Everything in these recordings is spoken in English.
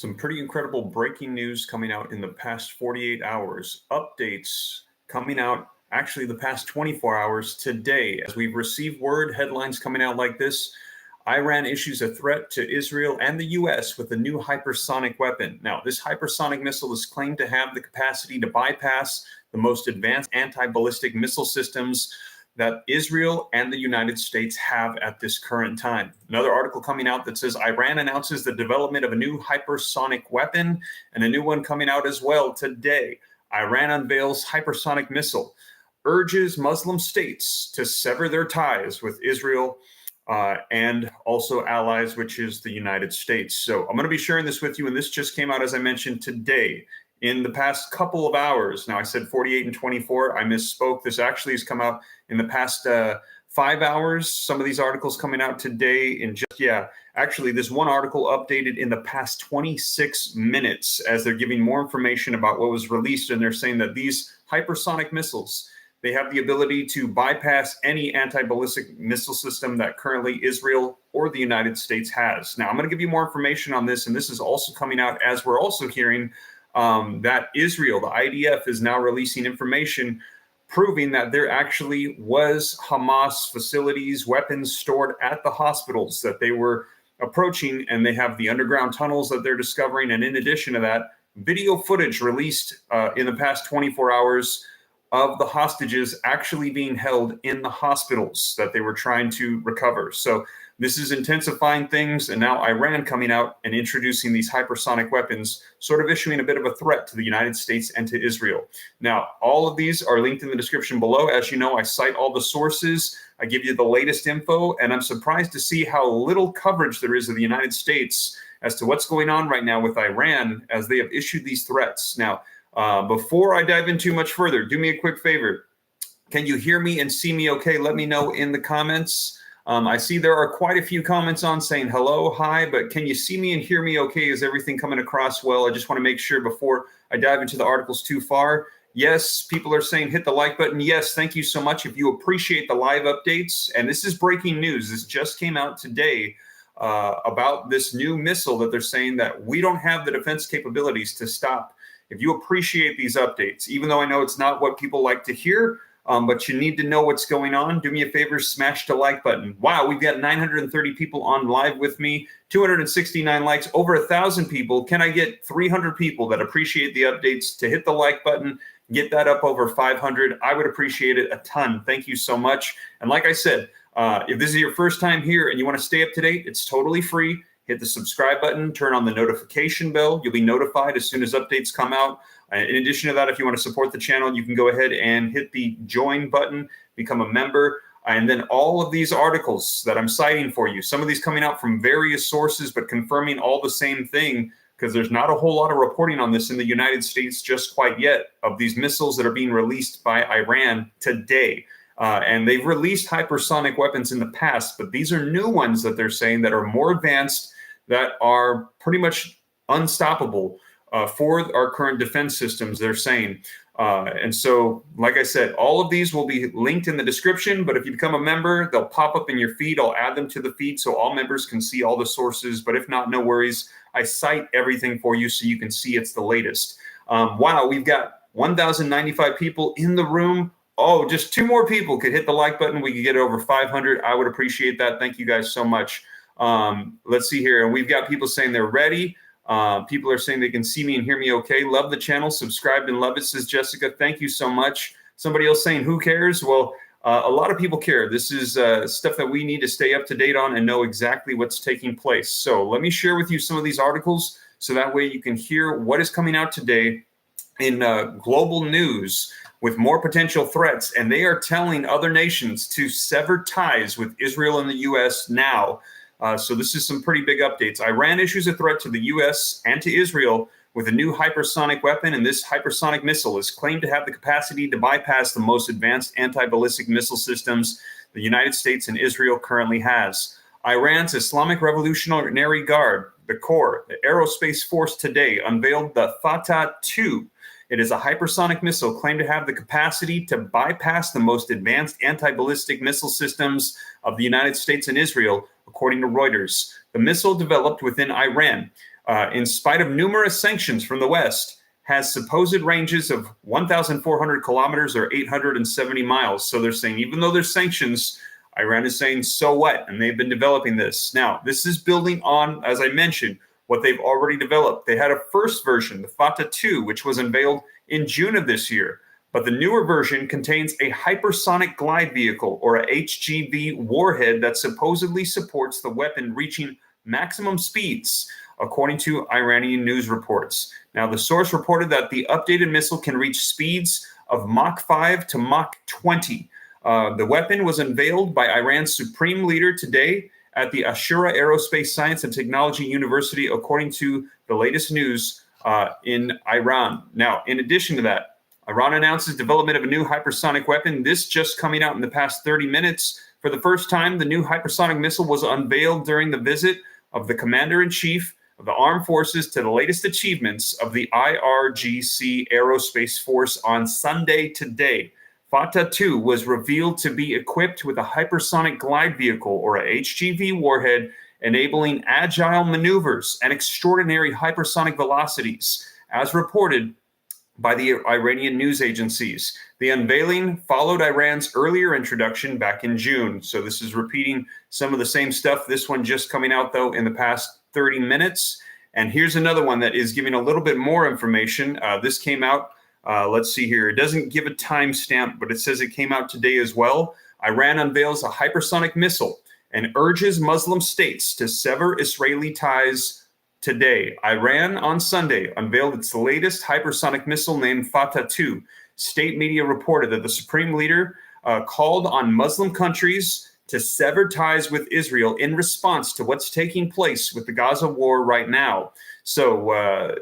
Some pretty incredible breaking news coming out in the past 48 hours. Updates coming out actually the past 24 hours today. As we've received word, headlines coming out like this. Iran issues a threat to Israel and the U.S. with a new hypersonic weapon. Now, this hypersonic missile is claimed to have the capacity to bypass the most advanced anti-ballistic missile systems that Israel and the United States have at this current time. Another article coming out that says Iran announces the development of a new hypersonic weapon, and a new one coming out as well today. Iran unveils hypersonic missile, urges Muslim states to sever their ties with Israel and also allies, which is the United States. So I'm going to be sharing this with you, and this just came out, as I mentioned, today. In the past couple of hours. Now, I said 48 and 24. I misspoke. This actually has come out in the past 5 hours. Some of these articles coming out today in actually this one article updated in the past 26 minutes as they're giving more information about what was released. And they're saying that these hypersonic missiles, they have the ability to bypass any anti-ballistic missile system that currently Israel or the United States has. Now, I'm going to give you more information on this. And this is also coming out as we're also hearing that Israel, the IDF, is now releasing information proving that there actually was Hamas facilities, weapons stored at the hospitals that they were approaching, and they have the underground tunnels that they're discovering. And in addition to that, video footage released in the past 24 hours of the hostages actually being held in the hospitals that they were trying to recover. So this is intensifying things, and now Iran coming out and introducing these hypersonic weapons, sort of issuing a bit of a threat to the United States and to Israel. Now, all of these are linked in the description below. As you know, I cite all the sources. I give you the latest info, and I'm surprised to see how little coverage there is of the United States as to what's going on right now with Iran as they have issued these threats. Now, before I dive in too much further, do me a quick favor. Can you hear me and see me okay? Let me know in the comments. I see there are quite a few comments on saying hello, hi, but can you see me and hear me okay? Is everything coming across well? I just want to make sure before I dive into the articles too far. Yes, people are saying hit the like button. Yes, thank you so much. If you appreciate the live updates, and this is breaking news. This just came out today about this new missile that they're saying that we don't have the defense capabilities to stop. If you appreciate these updates, even though I know it's not what people like to hear, but you need to know what's going on, do me a favor, smash the like button. Wow, we've got 930 people on live with me, 269 likes, over 1,000 people. Can I get 300 people that appreciate the updates to hit the like button, get that up over 500? I would appreciate it a ton. Thank you so much. And like I said, if this is your first time here and you want to stay up to date, it's totally free. Hit the subscribe button, turn on the notification bell. You'll be notified as soon as updates come out. In addition to that, if you want to support the channel, you can go ahead and hit the join button, become a member. And then all of these articles that I'm citing for you, some of these coming out from various sources, but confirming all the same thing, because there's not a whole lot of reporting on this in the United States just quite yet, of these missiles that are being released by Iran today. And they've released hypersonic weapons in the past, but these are new ones that they're saying that are more advanced, that are pretty much unstoppable for our current defense systems, they're saying. And so, like I said, all of these will be linked in the description, but if you become a member, they'll pop up in your feed. I'll add them to the feed so all members can see all the sources, but if not, no worries. I cite everything for you so you can see it's the latest. Wow, we've got 1,095 people in the room. Oh, just 2 more people could hit the like button. We could get over 500. I would appreciate that. Thank you guys so much. Let's see here. And we've got people saying they're ready. People are saying they can see me and hear me okay. Love the channel. Subscribed and love it, says Jessica. Thank you so much. Somebody else saying, who cares? Well, a lot of people care. This is stuff that we need to stay up to date on and know exactly what's taking place. So let me share with you some of these articles so that way you can hear what is coming out today in global news with more potential threats. And they are telling other nations to sever ties with Israel and the U.S. now. So this is some pretty big updates. Iran issues a threat to the U.S. and to Israel with a new hypersonic weapon, and this hypersonic missile is claimed to have the capacity to bypass the most advanced anti-ballistic missile systems the United States and Israel currently has. Iran's Islamic Revolutionary Guard, the Corps, the Aerospace Force today unveiled the Fatah-2. It is a hypersonic missile claimed to have the capacity to bypass the most advanced anti-ballistic missile systems of the United States and Israel, according to Reuters. The missile developed within Iran in spite of numerous sanctions from the West, has supposed ranges of 1,400 kilometers or 870 miles. So they're saying, even though there's sanctions, Iran is saying, so what? And they've been developing this. Now, this is building on, as I mentioned, what they've already developed. They had a first version, the Fatah 2, which was unveiled in June of this year. But the newer version contains a hypersonic glide vehicle, or a HGV warhead, that supposedly supports the weapon reaching maximum speeds, according to Iranian news reports. Now, the source reported that the updated missile can reach speeds of Mach 5 to Mach 20. The weapon was unveiled by Iran's supreme leader today at the Ashura Aerospace Science and Technology University, according to the latest news in Iran. Now, in addition to that, Iran announces development of a new hypersonic weapon. This just coming out in the past 30 minutes. For the first time, the new hypersonic missile was unveiled during the visit of the commander-in-chief of the armed forces to the latest achievements of the IRGC Aerospace Force on Sunday today. Fatah 2 was revealed to be equipped with a hypersonic glide vehicle, or a HGV warhead, enabling agile maneuvers and extraordinary hypersonic velocities, as reported by the Iranian news agencies. The unveiling followed Iran's earlier introduction back in June. So this is repeating some of the same stuff. This one just coming out, though, in the past 30 minutes. And here's another one that is giving a little bit more information. This came out, let's see here. It doesn't give a timestamp, but it says it came out today as well. Iran unveils a hypersonic missile and urges Muslim states to sever Israeli ties today. Iran on Sunday unveiled its latest hypersonic missile named Fatah 2. State media reported that the supreme leader called on Muslim countries to sever ties with Israel in response to what's taking place with the Gaza war right now. So,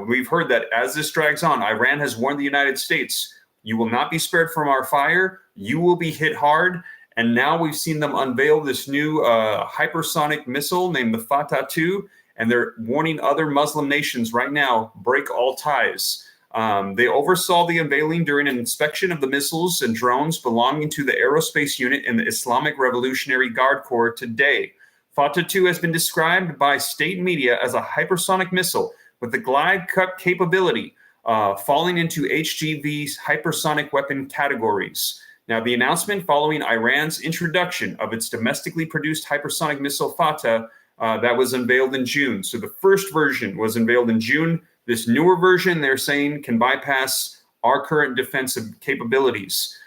we've heard that as this drags on, Iran has warned the United States, you will not be spared from our fire. You will be hit hard. And now we've seen them unveil this new hypersonic missile named the Fatah 2. And they're warning other Muslim nations right now, break all ties. They oversaw the unveiling during an inspection of the missiles and drones belonging to the aerospace unit in the Islamic Revolutionary Guard Corps today. Fatah 2 has been described by state media as a hypersonic missile with the glide cut capability, falling into HGV's hypersonic weapon categories. Now, the announcement following Iran's introduction of its domestically produced hypersonic missile Fatah that was unveiled in June. So the first version was unveiled in June. This newer version, they're saying, can bypass our current defensive capabilities.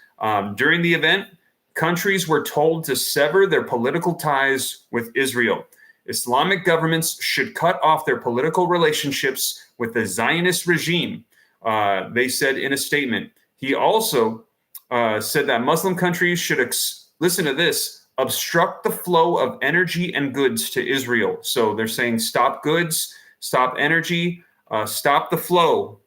During the event, countries were told to sever their political ties with Israel. Islamic governments should cut off their political relationships with the Zionist regime, they said in a statement. He also said that Muslim countries should, listen to this, obstruct the flow of energy and goods to Israel. So they're saying stop goods, stop energy, stop the flow.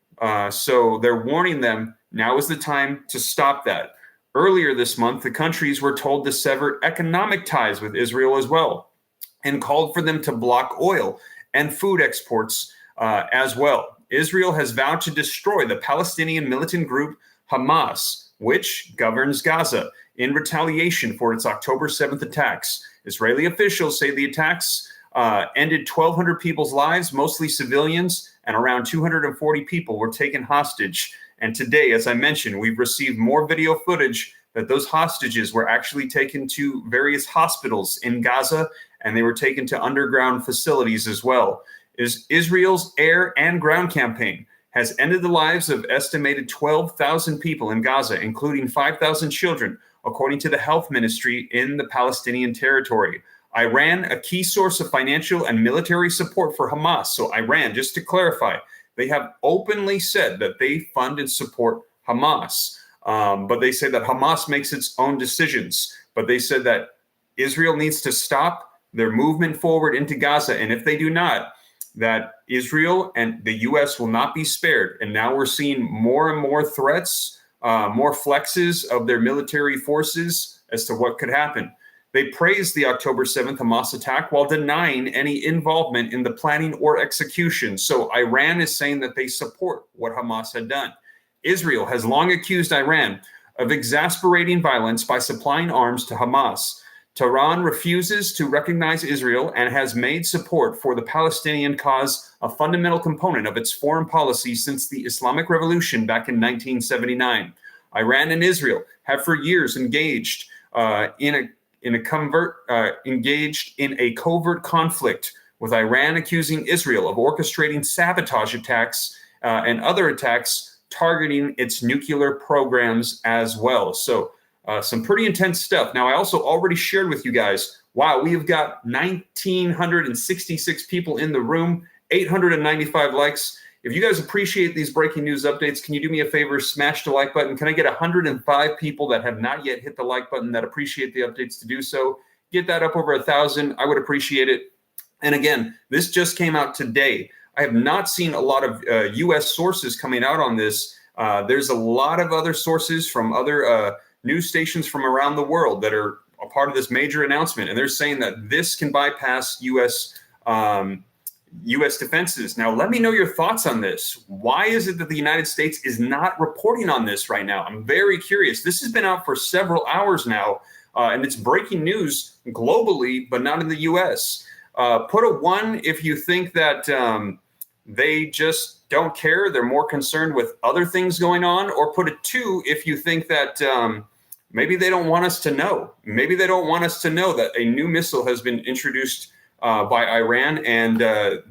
So they're warning them, now is the time to stop that. Earlier this month, the countries were told to sever economic ties with Israel as well, and called for them to block oil and food exports as well. Israel has vowed to destroy the Palestinian militant group Hamas, which governs Gaza, in retaliation for its October 7th attacks. Israeli officials say the attacks ended 1,200 people's lives, mostly civilians, and around 240 people were taken hostage. And today, as I mentioned, we've received more video footage that those hostages were actually taken to various hospitals in Gaza, and they were taken to underground facilities as well. Israel's air and ground campaign has ended the lives of estimated 12,000 people in Gaza, including 5,000 children, according to the health ministry in the Palestinian territory. Iran, a key source of financial and military support for Hamas. So Iran, just to clarify, they have openly said that they fund and support Hamas. But they say that Hamas makes its own decisions. But they said that Israel needs to stop their movement forward into Gaza. And if they do not, that Israel and the U.S. will not be spared. And now we're seeing more and more threats, more flexes of their military forces as to what could happen. They praised the October 7th Hamas attack while denying any involvement in the planning or execution. So Iran is saying that they support what Hamas had done. Israel has long accused Iran of exasperating violence by supplying arms to Hamas. Tehran refuses to recognize Israel and has made support for the Palestinian cause a fundamental component of its foreign policy since the Islamic Revolution back in 1979. Iran and Israel have for years engaged in a covert conflict, with Iran accusing Israel of orchestrating sabotage attacks and other attacks targeting its nuclear programs as well. So some pretty intense stuff. Now, I also already shared with you guys, wow, we've got 1,966 people in the room, 895 likes. If you guys appreciate these breaking news updates, can you do me a favor, smash the like button? Can I get 105 people that have not yet hit the like button that appreciate the updates to do so? Get that up over 1,000. I would appreciate it. And again, this just came out today. I have not seen a lot of U.S. sources coming out on this. There's a lot of other sources from other news stations from around the world that are a part of this major announcement. And they're saying that this can bypass U.S. defenses. Now, let me know your thoughts on this. Why is it that the United States is not reporting on this right now? I'm very curious. This has been out for several hours now, and it's breaking news globally, but not in the U.S. Put a 1 if you think that they just don't care. They're more concerned with other things going on. Or put a 2 if you think that maybe they don't want us to know. Maybe they don't want us to know that a new missile has been introduced by Iran, and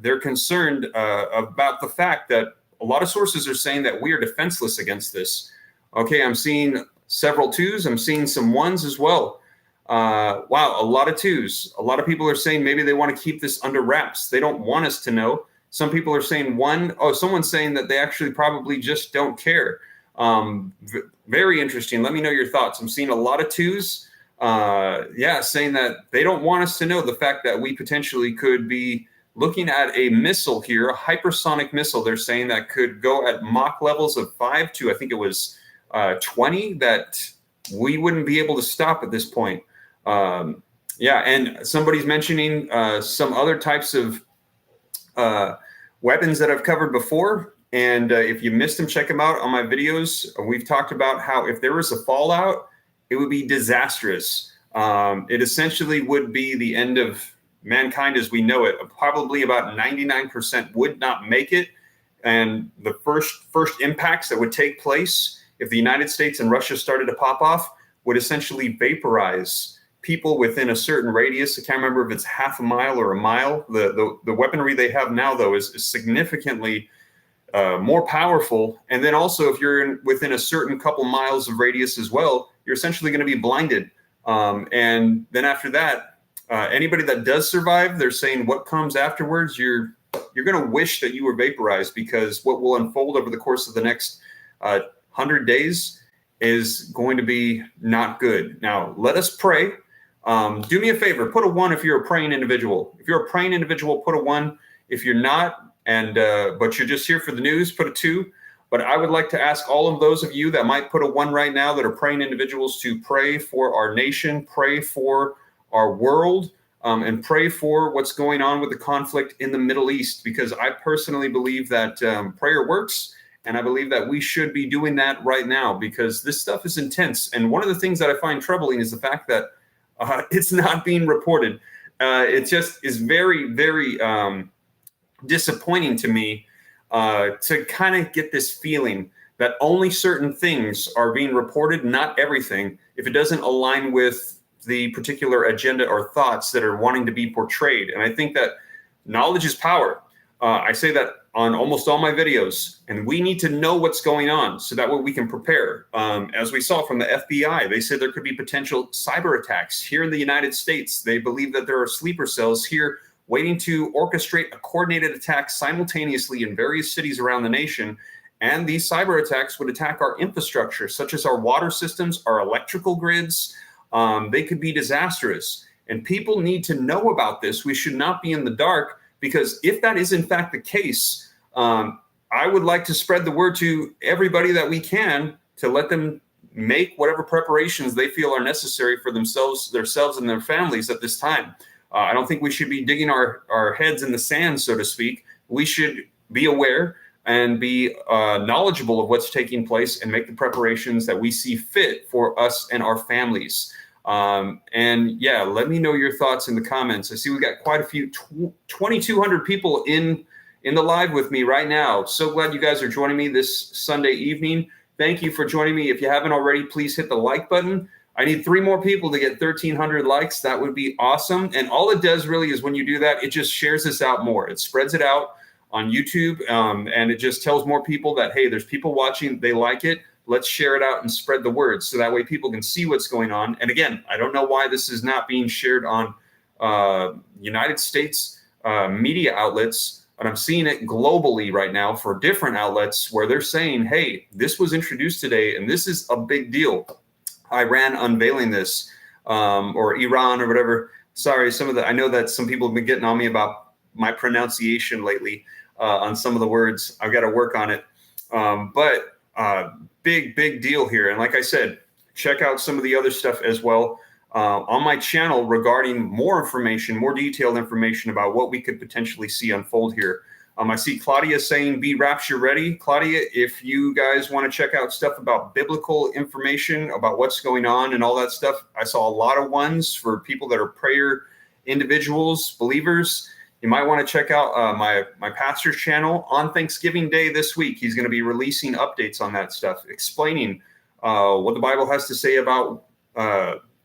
they're concerned about the fact that a lot of sources are saying that we are defenseless against this. Okay, I'm seeing several 2s. I'm seeing some 1s as well. Wow, a lot of 2s. A lot of people are saying maybe they want to keep this under wraps. They don't want us to know. Some people are saying 1. Oh, someone's saying that they actually probably just don't care. Very interesting. Let me know your thoughts. I'm seeing a lot of 2s. Saying that they don't want us to know the fact that we potentially could be looking at a missile here, a hypersonic missile. They're saying that could go at Mach levels of 5 to, I think it was 20, that we wouldn't be able to stop at this point. And somebody's mentioning some other types of weapons that I've covered before. And if you missed them, check them out on my videos. We've talked about how if there was a fallout, it would be disastrous. It essentially would be the end of mankind as we know it. Probably about 99% would not make it. And the first impacts that would take place if the United States and Russia started to pop off would essentially vaporize people within a certain radius. I can't remember if it's half a mile or a mile. The weaponry they have now, though, is significantly more powerful. And then also, if you're within a certain couple miles of radius as well, you're essentially going to be blinded. And then after that, anybody that does survive, they're saying what comes afterwards, you're going to wish that you were vaporized, because what will unfold over the course of the next 100 days is going to be not good. Now, let us pray. Do me a favor, put a 1 if you're a praying individual. If you're a praying individual, put a 1. If you're not, but you're just here for the news, put a 2. But I would like to ask all of those of you that might put a 1 right now that are praying individuals to pray for our nation, pray for our world, and pray for what's going on with the conflict in the Middle East, because I personally believe that prayer works. And I believe that we should be doing that right now, because this stuff is intense. And one of the things that I find troubling is the fact that it's not being reported. It just is very, very disappointing to me to kind of get this feeling that only certain things are being reported, not everything, if it doesn't align with the particular agenda or thoughts that are wanting to be portrayed. And I think that knowledge is power. I say that on almost all my videos, and we need to know what's going on so that way we can prepare. As we saw from the FBI, they said there could be potential cyber attacks here in the United States. They believe that there are sleeper cells here waiting to orchestrate a coordinated attack simultaneously in various cities around the nation. And these cyber attacks would attack our infrastructure, such as our water systems, our electrical grids. They could be disastrous. And people need to know about this. We should not be in the dark, because if that is in fact the case, I would like to spread the word to everybody that we can to let them make whatever preparations they feel are necessary for themselves and their families at this time. I don't think we should be digging our heads in the sand, so to speak. We should be aware and be knowledgeable of what's taking place and make the preparations that we see fit for us and our families. And yeah, let me know your thoughts in the comments. I see we got quite a few, 2,200 people in the live with me right now. So glad you guys are joining me this Sunday evening. Thank you for joining me. If you haven't already, please hit the like button. I need 3 more people to get 1,300 likes. That would be awesome. And all it does really is when you do that, it just shares this out more. It spreads it out on YouTube, and it just tells more people that, hey, there's people watching, they like it. Let's share it out and spread the word so that way people can see what's going on. And again, I don't know why this is not being shared on United States media outlets, but I'm seeing it globally right now for different outlets where they're saying, hey, this was introduced today and this is a big deal. Iran unveiling this, or Iran or whatever. Sorry, I know that some people have been getting on me about my pronunciation lately on some of the words. I've got to work on it. But big deal here. And like I said, check out some of the other stuff as well on my channel regarding more information, more detailed information about what we could potentially see unfold here. I see Claudia saying, be rapture ready. Claudia, if you guys want to check out stuff about biblical information, about what's going on and all that stuff, I saw a lot of ones for people that are prayer individuals, believers. You might want to check out my pastor's channel on Thanksgiving Day this week. He's going to be releasing updates on that stuff, explaining what the Bible has to say about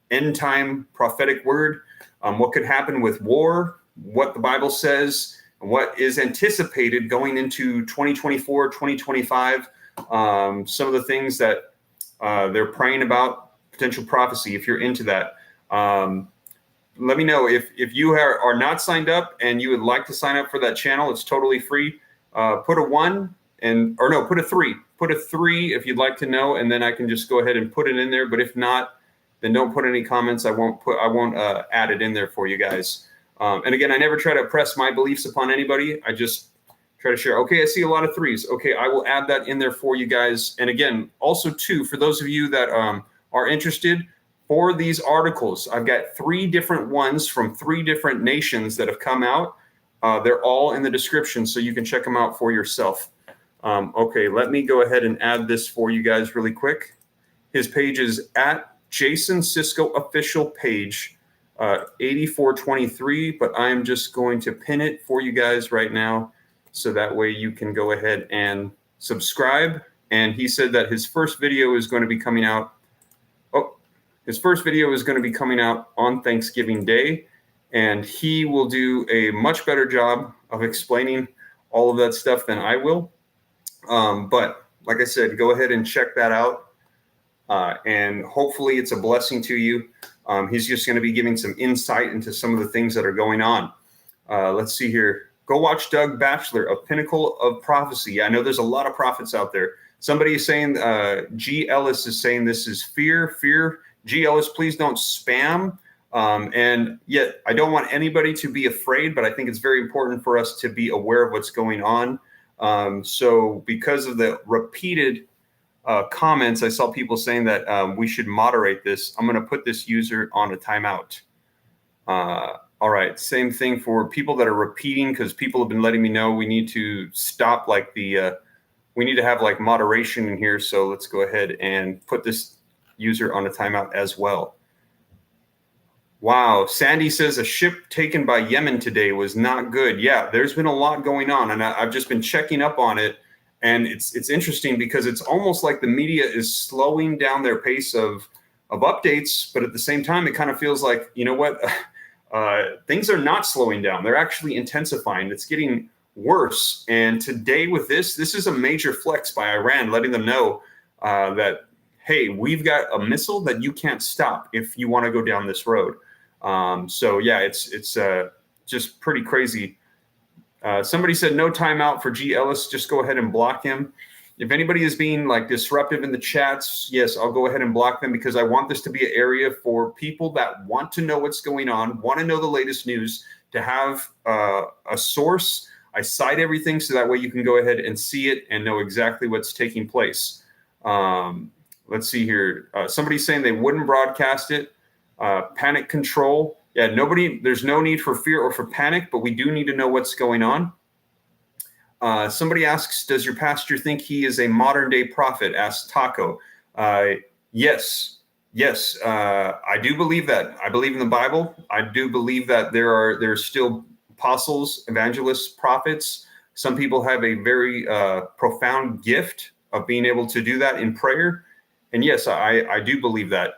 end time prophetic word, what could happen with war, what the Bible says, what is anticipated going into 2024, 2025, some of the things that they're praying about, potential prophecy, if you're into that. Let me know if you are not signed up and you would like to sign up for that channel. It's totally free. Put a 1 put a 3. Put a 3 if you'd like to know, and then I can just go ahead and put it in there. But if not, then don't put any comments. I won't add it in there for you guys. And again, I never try to press my beliefs upon anybody. I just try to share. Okay, I see a lot of 3s. Okay, I will add that in there for you guys. And again, also too, for those of you that are interested, for these articles, I've got 3 different ones from 3 different nations that have come out. They're all in the description, so you can check them out for yourself. Okay, let me go ahead and add this for you guys really quick. His page is at Jason Cisco official page. 8423, but I'm just going to pin it for you guys right now so that way you can go ahead and subscribe. And he said that his first video is going to be coming out. His first video is going to be coming out on Thanksgiving Day, and he will do a much better job of explaining all of that stuff than I will. But like I said, go ahead and check that out. And hopefully it's a blessing to you. He's just going to be giving some insight into some of the things that are going on. Let's see here. Go watch Doug Batchelor of Pinnacle of Prophecy. I know there's a lot of prophets out there. Somebody is saying, G. Ellis is saying this is fear. G. Ellis, please don't spam. And yet I don't want anybody to be afraid, but I think it's very important for us to be aware of what's going on. So because of the repeated comments, I saw people saying that we should moderate this. I'm going to put this user on a timeout. All right. Same thing for people that are repeating, because people have been letting me know we need to stop we need to have like moderation in here. So let's go ahead and put this user on a timeout as well. Wow. Sandy says a ship taken by Yemen today was not good. Yeah, there's been a lot going on, and I've just been checking up on it. And it's interesting because it's almost like the media is slowing down their pace of updates, but at the same time, it kind of feels like, you know what, things are not slowing down. They're actually intensifying. It's getting worse. And today with this is a major flex by Iran, letting them know that, hey, we've got a missile that you can't stop if you want to go down this road. So yeah, it's just pretty crazy. Somebody said no timeout for G. Ellis. Just go ahead and block him. If anybody is being like disruptive in the chats, yes, I'll go ahead and block them, because I want this to be an area for people that want to know what's going on, want to know the latest news, to have a source. I cite everything so that way you can go ahead and see it and know exactly what's taking place. Let's see here. Somebody's saying they wouldn't broadcast it. Panic control. Yeah, there's no need for fear or for panic, but we do need to know what's going on. Somebody asks, does your pastor think he is a modern day prophet? Asks Taco. Yes, Yes, I do believe that. I believe in the Bible. I do believe that there's still apostles, evangelists, prophets. Some people have a very profound gift of being able to do that in prayer. And yes, I do believe that.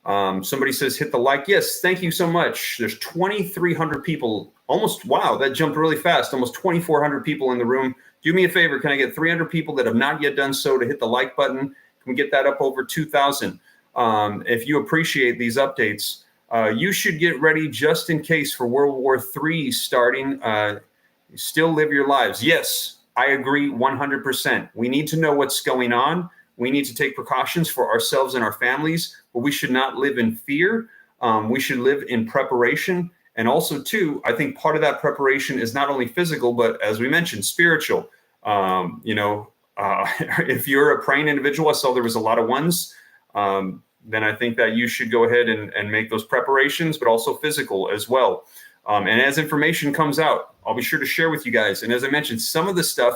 Somebody says, hit the like. Yes, thank you so much. There's 2,300 people. Almost, wow, that jumped really fast. Almost 2,400 people in the room. Do me a favor. Can I get 300 people that have not yet done so to hit the like button? Can we get that up over 2,000? If you appreciate these updates, you should get ready just in case for World War III starting. Still live your lives. Yes, I agree 100%. We need to know what's going on. We need to take precautions for ourselves and our families, but we should not live in fear. We should live in preparation. And also, too, I think part of that preparation is not only physical, but as we mentioned, spiritual. If you're a praying individual, I saw there was a lot of ones. Then I think that you should go ahead and make those preparations, but also physical as well. And as information comes out, I'll be sure to share with you guys. And as I mentioned, some of the stuff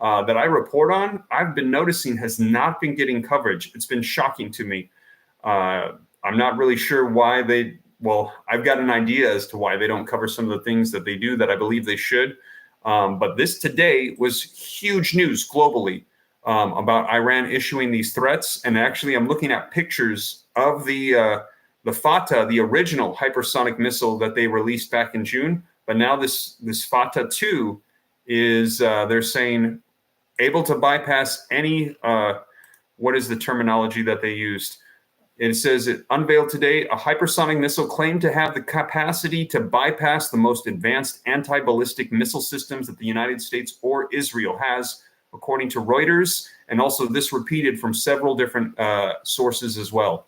that I report on, I've been noticing has not been getting coverage. It's been shocking to me. I'm not really sure why I've got an idea as to why they don't cover some of the things that they do that I believe they should. But this today was huge news globally. About Iran issuing these threats. And actually, I'm looking at pictures of the Fatah, the original hypersonic missile that they released back in June. But now this Fatah 2 is, they're saying, able to bypass any, what is the terminology that they used? It says it unveiled today, a hypersonic missile claimed to have the capacity to bypass the most advanced anti-ballistic missile systems that the United States or Israel has, according to Reuters, and also this repeated from several different sources as well.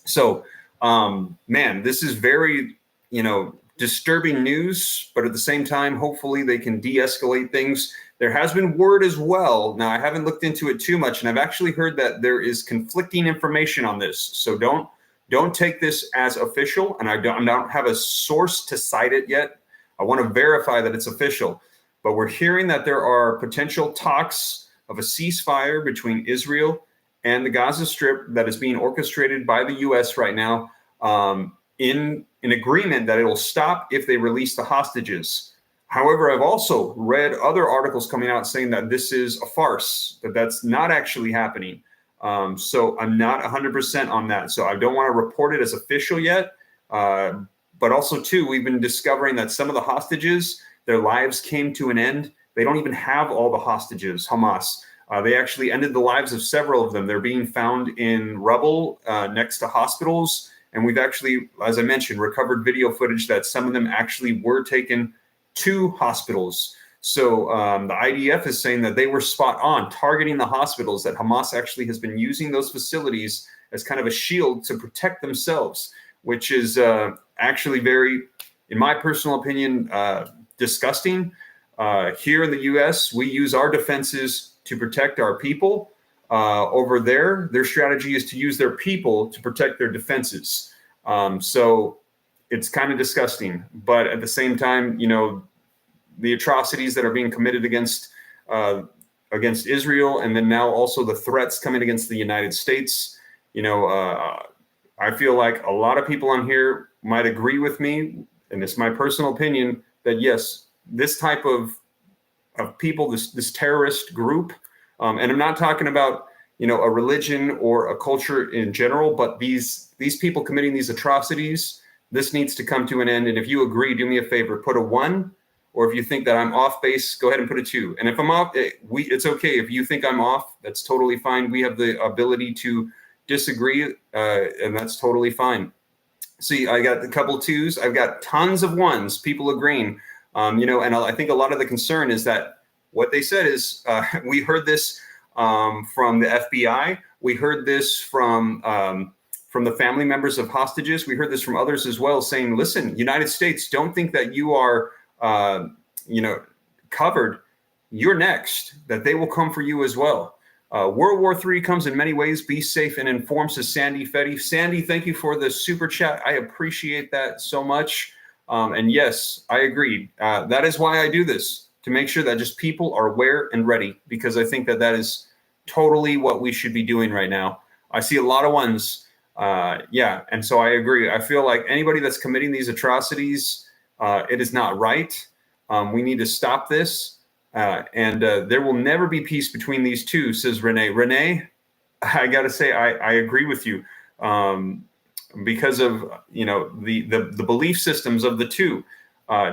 So, man, this is very, disturbing news, but at the same time, hopefully they can de-escalate things. There has been word as well. Now, I haven't looked into it too much, and I've actually heard that there is conflicting information on this. So don't take this as official, and I don't have a source to cite it yet. I want to verify that it's official. But we're hearing that there are potential talks of a ceasefire between Israel and the Gaza Strip that is being orchestrated by the U.S. right now, in an agreement that it will stop if they release the hostages. However, I've also read other articles coming out saying that this is a farce, that that's not actually happening. So I'm not 100% on that. So I don't want to report it as official yet. But also, too, we've been discovering that some of the hostages, their lives came to an end. They don't even have all the hostages, Hamas. They actually ended the lives of several of them. They're being found in rubble next to hospitals. And we've actually, as I mentioned, recovered video footage that some of them actually were taken to hospitals. So the IDF is saying that they were spot on targeting the hospitals, that Hamas actually has been using those facilities as kind of a shield to protect themselves, which is actually very, in my personal opinion, disgusting. Here in the U.S., we use our defenses to protect our people. Over there, their strategy is to use their people to protect their defenses. So it's kind of disgusting. But at the same time, the atrocities that are being committed against Israel, and then now also the threats coming against the United States, I feel like a lot of people on here might agree with me, and it's my personal opinion, that yes, this type of people, this terrorist group, and I'm not talking about a religion or a culture in general, but these people committing these atrocities, this needs to come to an end. And if you agree, do me a favor, put a 1, or if you think that I'm off base, go ahead and put a 2. And if I'm off, it's okay. If you think I'm off, that's totally fine. We have the ability to disagree, and that's totally fine. See, I got a couple 2s. I've got tons of 1s, people agreeing. And I think a lot of the concern is that what they said is, we heard this from the FBI. We heard this from the family members of hostages. We heard this from others as well, saying, listen, United States, don't think that you are, covered. You're next, that they will come for you as well. World War III comes in many ways. Be safe and informed, says Sandy Fetty. Sandy, thank you for the super chat. I appreciate that so much. And yes, I agree. That is why I do this, to make sure that just people are aware and ready, because I think that is totally what we should be doing right now. I see a lot of 1s. Yeah, and so I agree. I feel like anybody that's committing these atrocities, it is not right. We need to stop this, and there will never be peace between these two, says Renee. Renee, I got to say, I agree with you, because of the belief systems of the two.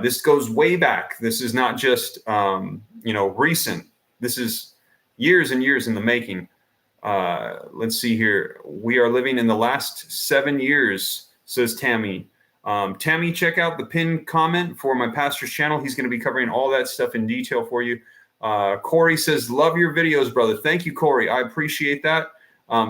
This goes way back. This is not just recent. This is years and years in the making. Let's see here. We are living in the last 7 years, says Tammy. Tammy, check out the pinned comment for my pastor's channel. He's going to be covering all that stuff in detail for you. Corey says, love your videos, brother. Thank you, Corey. I appreciate that.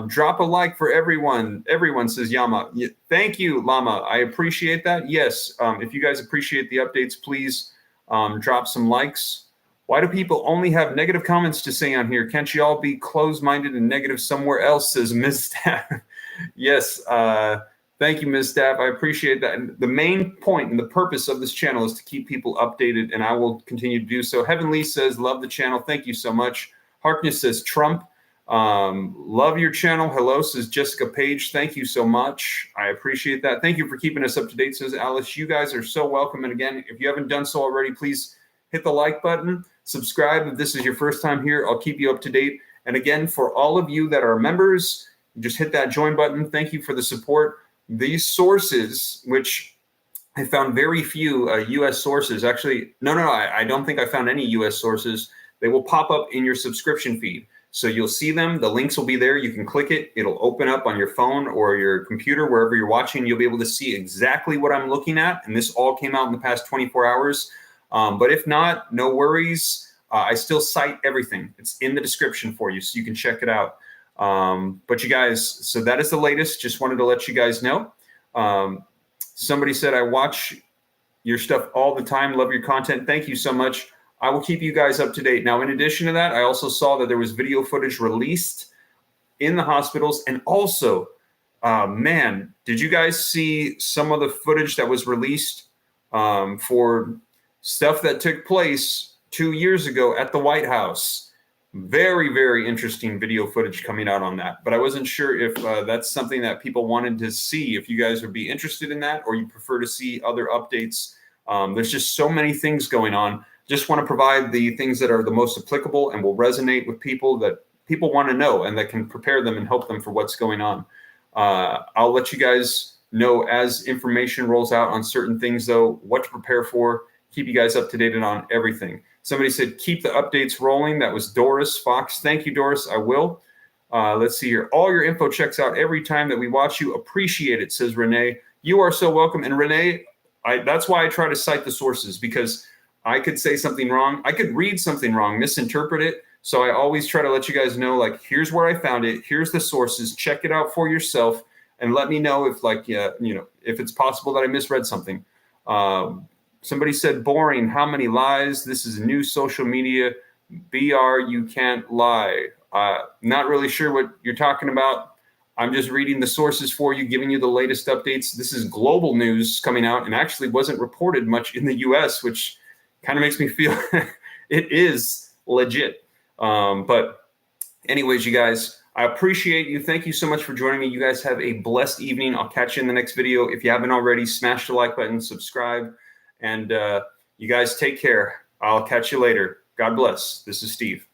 Drop a like for everyone. Everyone, says Yama. Thank you, Lama. I appreciate that. Yes. If you guys appreciate the updates, please drop some likes. Why do people only have negative comments to say on here? Can't you all be closed-minded and negative somewhere else, says Ms. Staff. Yes. Thank you, Ms. Staff. I appreciate that. And the main point and the purpose of this channel is to keep people updated, and I will continue to do so. Heavenly says, love the channel. Thank you so much. Harkness says, Trump. Love your channel. Hello, says Jessica Page. Thank you so much. I appreciate that. Thank you for keeping us up to date, says Alice. You guys are so welcome. And again, if you haven't done so already, please hit the like button. Subscribe if this is your first time here. I'll keep you up to date. And again, for all of you that are members, just hit that join button. Thank you for the support. These sources, which I found very few U.S. sources. Actually, no, I don't think I found any U.S. sources. They will pop up in your subscription feed. So you'll see them. The links will be there. You can click it. It'll open up on your phone or your computer, wherever you're watching. You'll be able to see exactly what I'm looking at. And this all came out in the past 24 hours. But if not, no worries. I still cite everything. It's in the description for you, so you can check it out. But you guys, so that is the latest. Just wanted to let you guys know. Somebody said, I watch your stuff all the time. Love your content. Thank you so much. I will keep you guys up to date. Now, in addition to that, I also saw that there was video footage released in the hospitals. And also, man, did you guys see some of the footage that was released for stuff that took place 2 years ago at the White House? Very, very interesting video footage coming out on that. But I wasn't sure if that's something that people wanted to see, if you guys would be interested in that, or you prefer to see other updates. There's just so many things going on. Just want to provide the things that are the most applicable and will resonate with people, that people want to know and that can prepare them and help them for what's going on. I'll let you guys know as information rolls out on certain things, though, what to prepare for, keep you guys up to date on everything. Somebody said, keep the updates rolling. That was Doris Fox. Thank you, Doris. I will. Let's see here. All your info checks out every time that we watch you. Appreciate it, says Renee. You are so welcome. And Renee, that's why I try to cite the sources, because I could say something wrong. I could read something wrong, misinterpret it. So I always try to let you guys know, like, here's where I found it. Here's the sources. Check it out for yourself and let me know if, like, if it's possible that I misread something. Somebody said, boring. How many lies? This is new social media. BR, you can't lie. Not really sure what you're talking about. I'm just reading the sources for you, giving you the latest updates. This is global news coming out and actually wasn't reported much in the U.S., which kind of makes me feel it is legit. But anyways, you guys, I appreciate you. Thank you so much for joining me. You guys have a blessed evening. I'll catch you in the next video. If you haven't already, smash the like button, subscribe, and you guys take care. I'll catch you later. God bless. This is Steve.